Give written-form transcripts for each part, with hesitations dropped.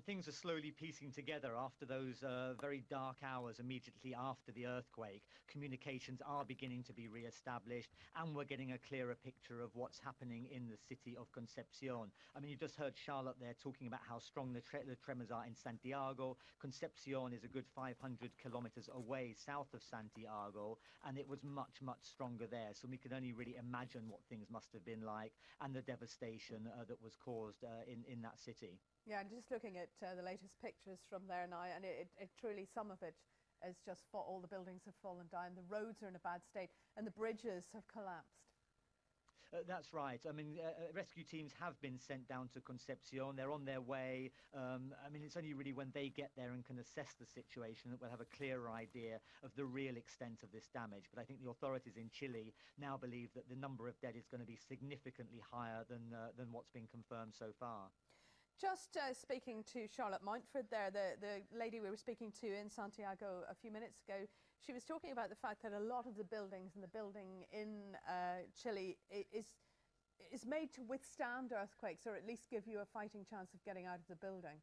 Things are slowly piecing together after those very dark hours immediately after the earthquake. Communications are beginning to be re-established, and we're getting a clearer picture of what's happening in the city of Concepcion. I mean, you just heard Charlotte there talking about how strong the tremors are in Santiago. Concepcion is a good 500 kilometers away south of Santiago, and it was much, much stronger there. So we can only really imagine what things must have been like and the devastation that was caused in that city. Yeah, just looking at the latest pictures from there now, and it truly, some of it is just all the buildings have fallen down, the roads are in a bad state, and the bridges have collapsed. That's right. I mean, rescue teams have been sent down to Concepcion. They're on their way. I mean, it's only really when they get there and can assess the situation that we'll have a clearer idea of the real extent of this damage. But I think the authorities in Chile now believe that the number of dead is going to be significantly higher than what's been confirmed so far. Just speaking to Charlotte Mountford there, the lady we were speaking to in Santiago a few minutes ago, she was talking about the fact that a lot of the buildings and the building in Chile is made to withstand earthquakes, or at least give you a fighting chance of getting out of the building.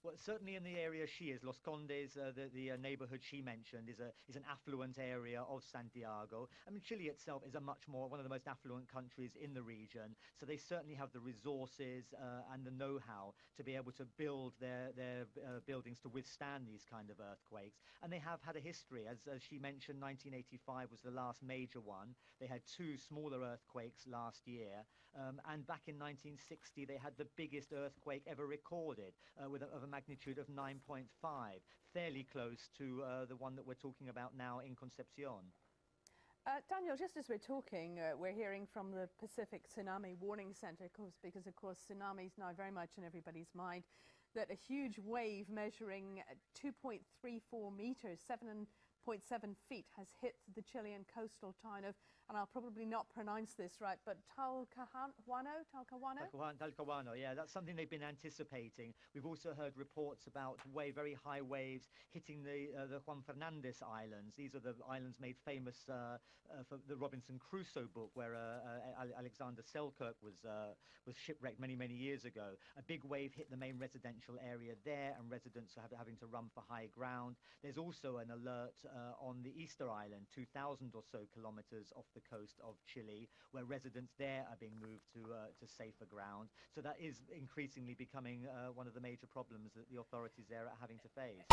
Well, certainly in the area she is, Los Condes, the neighborhood she mentioned, is an affluent area of Santiago. I mean, Chile itself is one of the most affluent countries in the region, so they certainly have the resources and the know-how to be able to build their buildings to withstand these kind of earthquakes. And they have had a history. As she mentioned, 1985 was the last major one. They had two smaller earthquakes last year, and back in 1960 they had the biggest earthquake ever recorded, of a magnitude of 9.5, fairly close to the one that we're talking about now in Concepcion. Daniel, just as we're talking, we're hearing from the Pacific Tsunami Warning Center, because of course tsunami is now very much in everybody's mind, that a huge wave measuring 2.34 meters, 7.7 feet, has hit the Chilean coastal town of, and I'll probably not pronounce this right, but Talcahuano? Talcahuano, yeah, that's something they've been anticipating. We've also heard reports about very high waves hitting the Juan Fernandez Islands. These are the islands made famous for the Robinson Crusoe book, where Alexander Selkirk was shipwrecked many years ago. A big wave hit the main residential area there, and residents are having to run for high ground. There's also an alert on the Easter Island, 2,000 or so kilometers off the coast of Chile, where residents there are being moved to safer ground. So that is increasingly becoming one of the major problems that the authorities there are having to face.